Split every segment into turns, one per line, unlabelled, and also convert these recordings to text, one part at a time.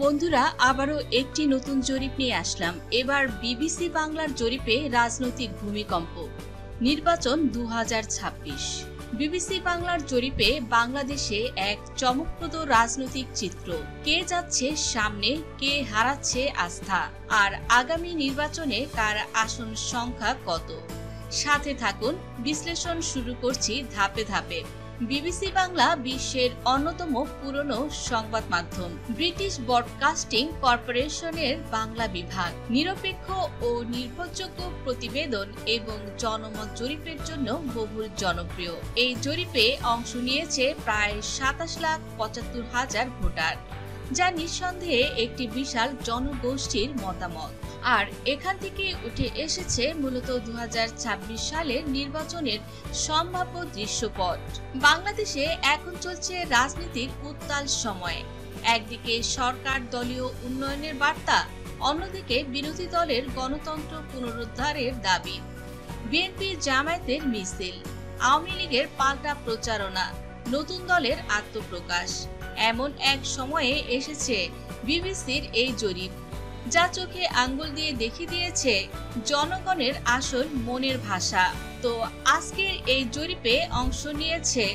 বন্ধুরা আবারও একটি নতুন জরিপ নিয়ে আসলাম। এবার বিবিসি বাংলার জরিপে রাজনৈতিক ভূমিকম্প নির্বাচন 2026। বিবিসি বাংলার জরিপে বাংলাদেশে এক চমকপ্রদ রাজনৈতিক চিত্র। কে যাচ্ছে সামনে, কে হারাচ্ছে আস্থা, আর আগামী নির্বাচনে কার আসন সংখ্যা কত। সাথে থাকুন, বিশ্লেষণ শুরু করছি ধাপে ধাপে। বিবিসি বাংলা বিশ্বের অন্যতম পুরনো সংবাদ মাধ্যম। ব্রিটিশ ব্রডকাস্টিং কর্পোরেশনের বাংলা বিভাগ নিরপেক্ষ ও নির্ভরযোগ্য প্রতিবেদন এবং জনমত জরিপের জন্য বহুল জনপ্রিয়। এই জরিপে অংশ নিয়েছে প্রায় 27,75,000 ভোটার, যা নিঃসন্দেহে একটি বিশাল জনগোষ্ঠীর মতামত। আর এখান থেকে উঠে এসেছে মূলত 2026 সালের নির্বাচনের সম্ভাব্য দৃশ্যপট। বাংলাদেশে এখন চলছে রাজনীতির উত্তাল সময়। একদিকে সরকার দলীয় উন্নয়নের বার্তা, অন্যদিকে বিরোধী দলের গণতন্ত্র পুনরুদ্ধারের দাবি। বিএনপি জামায়াতের মিছিল, আওয়ামী লীগের পাল্টা প্রচারণা, নতুন দলের আত্মপ্রকাশ। এমন এক সময়ে এসেছে বিবিসির এই জরিপ, যা চোখে আঙ্গুল দিয়ে দেখিয়ে দিয়েছে জনগণের আসল মনের ভাষা। তো আজকের এই জরিপে অংশ নিয়েছে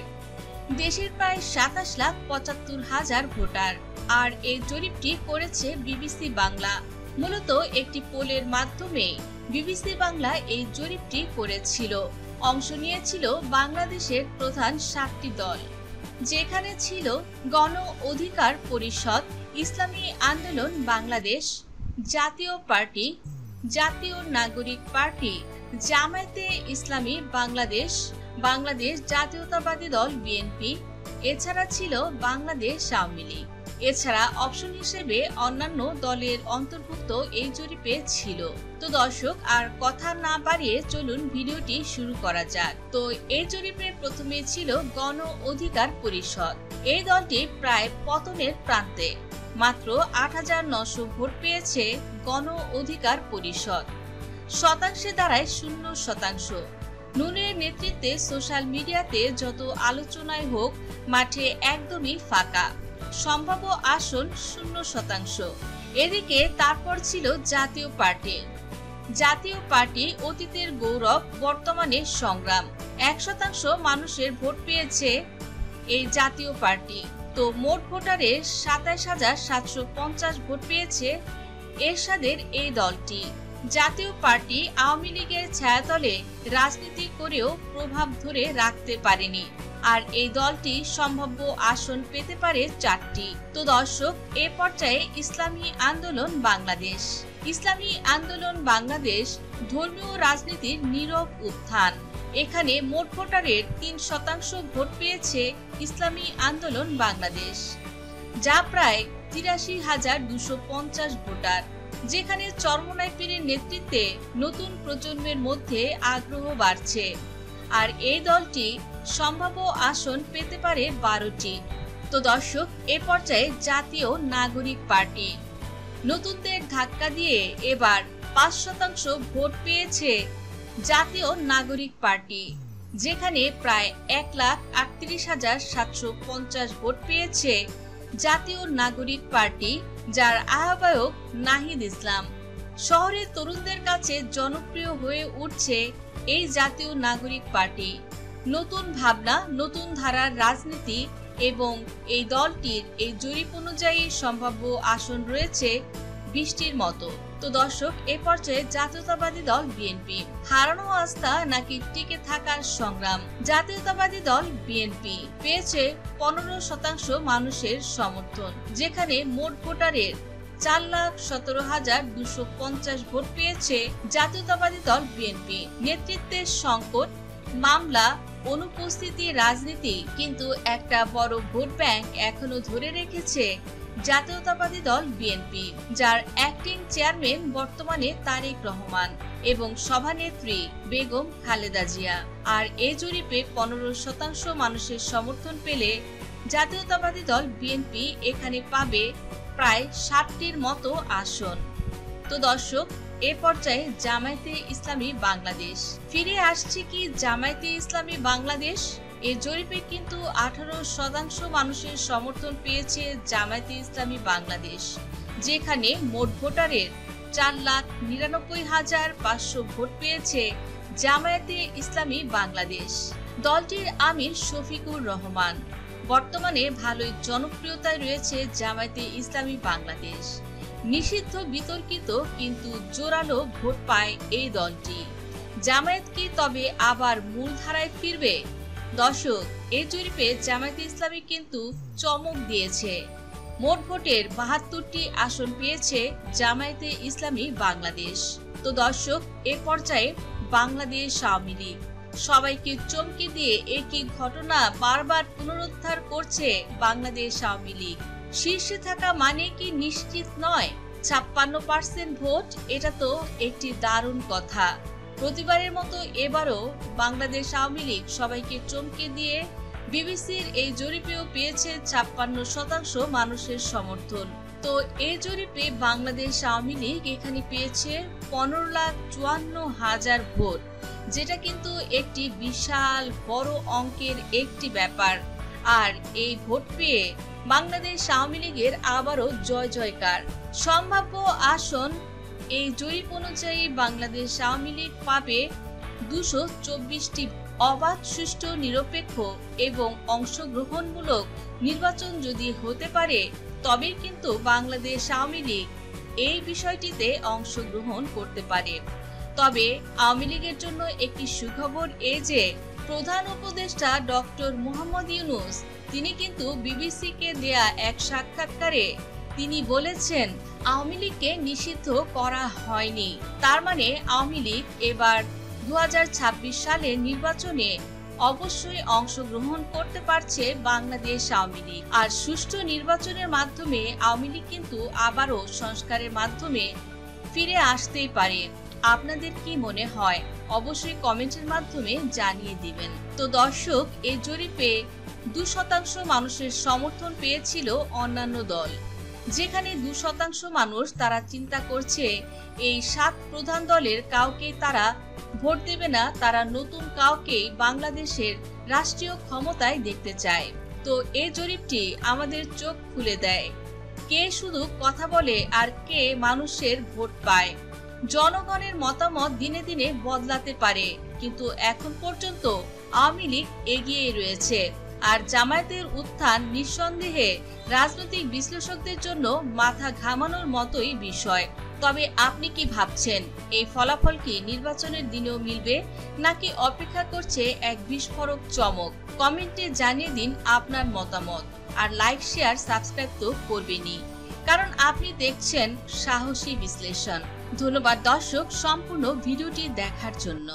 দেশের প্রায় 27,75,000 ভোটার। আর এই জরিপটি করেছে বিবিসি বাংলা। মূলত একটি পোলের মাধ্যমে বিবিসি বাংলা এই জরিপটি করেছিল। অংশ নিয়েছিল বাংলাদেশের প্রধান 7টি দল, যেখানে ছিল গণ অধিকার পরিষদ, ইসলামী আন্দোলন বাংলাদেশ, জাতীয় পার্টি, জাতীয় নাগরিক পার্টি, জামায়াতে ইসলামী বাংলাদেশ, বাংলাদেশ জাতীয়তাবাদী দল বিএনপি, এছাড়া ছিল বাংলাদেশ আওয়ামী লীগ। এছাড়া অপশন হিসেবে অন্যান্য দলের অন্তর্ভুক্ত এই জরিপে ছিল। তো দর্শক, আর কথা না বাড়িয়ে চলুন ভিডিওটি শুরু করা যাক। তো এই জরিপে প্রথমে ছিল গণ অধিকার পরিষদ। এই দলটি প্রায় পতনের প্রান্তে। মাত্র 8,900 ভোট পেয়েছে গণ অধিকার পরিষদ। শতাংশে দাঁড়ায় 0%। নুনের নেতৃত্বে সোশ্যাল মিডিয়াতে যত আলোচনায় হোক, মাঠে একদমই ফাঁকা। সম্ভাব্য আসন 0%। এদিকে তারপর ছিল জাতীয় পার্টি। জাতীয় পার্টি অতীতের গৌরব, বর্তমানে সংগ্রাম। 1% মানুষের ভোট পেয়েছে এই জাতীয় পার্টি। তো মোট ভোটারের 27,750 ভোট পেয়েছে এরশাদের এই দলটি। জাতীয় পার্টি আওয়ামী লীগের ছায়াতলে রাজনীতি করেও প্রভাব ধরে রাখতে পারেনি, আর এই দলটি সম্ভাব্য আসন পেতে পারে 4টি। তো দর্শক, এ পর্যায়ে ইসলামী আন্দোলন বাংলাদেশ। ইসলামী আন্দোলন বাংলাদেশ ধর্মীয় রাজনীতির নীরব উত্থান। এখানে মোট ভোটারের 3% ভোট পেয়েছে ইসলামী আন্দোলন বাংলাদেশ, যা প্রায় 83,250 ভোটার, যেখানে চরমোনাই পীরের নেতৃত্বে নতুন প্রজন্মের মধ্যে আগ্রহ বাড়ছে। আর এই দলটি সম্ভাব্য আসন পেতে পারে 12টি। তো দর্শক, এ পর্যায়ে জাতীয় নাগরিক পার্টি। নতুনদের ধাক্কা দিয়ে এবার 5% ভোট পেয়েছে জাতীয় নাগরিক পার্টি, যেখানে প্রায় 1,38,750 ভোট পেয়েছে জাতীয় নাগরিক পার্টি, যার আহ্বায়ক নাহিদ ইসলাম। শহরের তরুণদের কাছে জনপ্রিয় হয়ে উঠছে এই জাতীয় নাগরিক পার্টি। নতুন ভাবনা, নতুন ধারার রাজনীতি, এবং এই দলটির এই জরিপ অনুযায়ী সম্ভাব্য আসন রয়েছে 20টির মতো। তো দর্শক, এ পর্যায়ে জাতীয়তাবাদী দল বিএনপি। হারানো আস্থা নাকি টিকে থাকার সংগ্রাম। জাতীয়তাবাদী দল বিএনপি পেয়েছে 15% মানুষের সমর্থন, যেখানে মোট ভোটারের 4,17,250 ভোট পেয়েছে জাতীয়তাবাদী দল বিএনপি। নেতৃত্বের সংকট, মামলা, অনুপস্থিতি, রাজনীতি, কিন্তু একটা বড় ভোট ব্যাংক এখনো ধরে রেখেছে জাতীয়তাবাদী দল বিএনপি, যার অ্যাক্টিং চেয়ারম্যান বর্তমানে তারেক রহমান এবং সভানেত্রী বেগম খালেদা জিয়া। আর এই জরিপে 15% মানুষের সমর্থন পেলে জাতীয়তাবাদী দল বিএনপি এখানে পাবে প্রায় 60টির মতো আসন। তো দর্শক, এ পর্যায়ে জামায়াতে ইসলামী বাংলাদেশ। ফিরে আসছে কি জামায়াতে ইসলামী বাংলাদেশ? এই জরিপে কিন্তু 18% মানুষের সমর্থন পেয়েছে জামায়াতে ইসলামী বাংলাদেশ। যেখানে মোট ভোটারের 4,99,500 ভোট পেয়েছে জামায়াতে ইসলামী বাংলাদেশ। দলটির আমির শফিকুর রহমান। বর্তমানে ভালোই জনপ্রিয়তায় রয়েছে জামায়াতে ইসলামী বাংলাদেশ। নিষিদ্ধ বিতর্কিত কিন্তু জোরালো ভোট পায় এই দলটি। জামায়াত কি তবে আবার মূলধারায় ফিরবে? দর্শক, এই জরিপে জামায়াতে ইসলামী কিন্তু চমক দিয়েছে। মোট ভোটের 72টি আসন পেয়েছে জামায়াতে ইসলামী বাংলাদেশ। তো দর্শক, এ পর্যায়ে বাংলাদেশ আওয়ামী লীগ সবাইকে চমকে দিয়ে একই ঘটনা বারবার পুনরুদ্ধার করছে বাংলাদেশ আওয়ামী লীগ। শীর্ষে থাকা মানে কি নিশ্চিত নয়? 56% ভোট, এটা তো একটি দারুণ কথা। প্রতিবারের মতো এবারও বাংলাদেশ আওয়ামী লীগ সবাইকে চমকে দিয়ে বিবিসির এই জরিপেও পেয়েছে 56% মানুষের সমর্থন। তো এই জরিপে বাংলাদেশ আওয়ামী লীগ এখানে পেয়েছে 15,54,000 ভোট, যেটা কিন্তু একটি বিশাল বড় অঙ্কের একটি ব্যাপার। আর এই ভোট পেয়ে বাংলাদেশ আওয়ামী লীগের আবারও জয় জয়কার। সম্ভাব্য আসন এই জরিপ অনুযায়ী বাংলাদেশ আওয়ামী লীগ পাবে 224টি। অবাধ, সুষ্ঠু, নিরপেক্ষ এবং অংশগ্রহণমূলক নির্বাচন যদি হতে পারে তবে কিন্তু বাংলাদেশ আওয়ামী লীগ এই বিষয়টিতে অংশগ্রহণ করতে পারে। তবে আওয়ামী লীগের জন্য একটি সুখবর এই যে প্রধান উপদেষ্টা ডক্টর মোহাম্মদ ইউনূস তিনি কিন্তু বিবিসিকে দেয়া এক সাক্ষাৎকারে তিনি বলেছেন আওয়ামী লীগকে নিষিদ্ধ করা হয়নি। তার মানে আওয়ামী লীগ এবার 2026 সালের নির্বাচনে অবশ্যই অংশগ্রহণ করতে পারছে বাংলাদেশ আওয়ামী লীগ। আর সুষ্ঠু নির্বাচনের মাধ্যমে আওয়ামী লীগ কিন্তু আবারও সংস্কারের মাধ্যমে ফিরে আসতেই পারে। আপনাদের কি মনে হয় অবশ্যই কমেন্টের মাধ্যমে জানিয়ে দিবেন। তো দর্শক, এই জরিপে 2% মানুষের সমর্থন পেয়েছিল অন্যান্য দল, যেখানে 2% মানুষ তারা চিন্তা করছে এই 7 প্রধান দলের কাউকে তারা ভোট দেবে না, তারা নতুন কাউকে বাংলাদেশের রাষ্ট্রীয় ক্ষমতায় দেখতে চায়। তো এই জরিপটি আমাদের চোখ খুলে দেয় কে শুধু কথা বলে আর কে মানুষের ভোট পায়। জনগণের মতামত দিনে দিনে বদলাতে পারে, কিন্তু এখন পর্যন্ত আওয়ামী লীগ এগিয়ে রয়েছে। আর জামায়াতের উত্থান নিঃসন্দেহে রাজনৈতিক বিশ্লেষকদের জন্য মাথা ঘামানোর মতোই বিষয়। তবে আপনি কি ভাবছেন, এই ফলাফল কি নির্বাচনের দিনেও মিলবে, নাকি অপেক্ষা করছে এক বিস্ফোরক চমক? কমেন্টে জানিয়ে দিন আপনার মতামত। আর লাইক, শেয়ার, সাবস্ক্রাইব তো করবেনই, কারণ আপনি দেখছেন সাহসী বিশ্লেষণ। ধন্যবাদ দর্শক সম্পূর্ণ ভিডিওটি দেখার জন্য।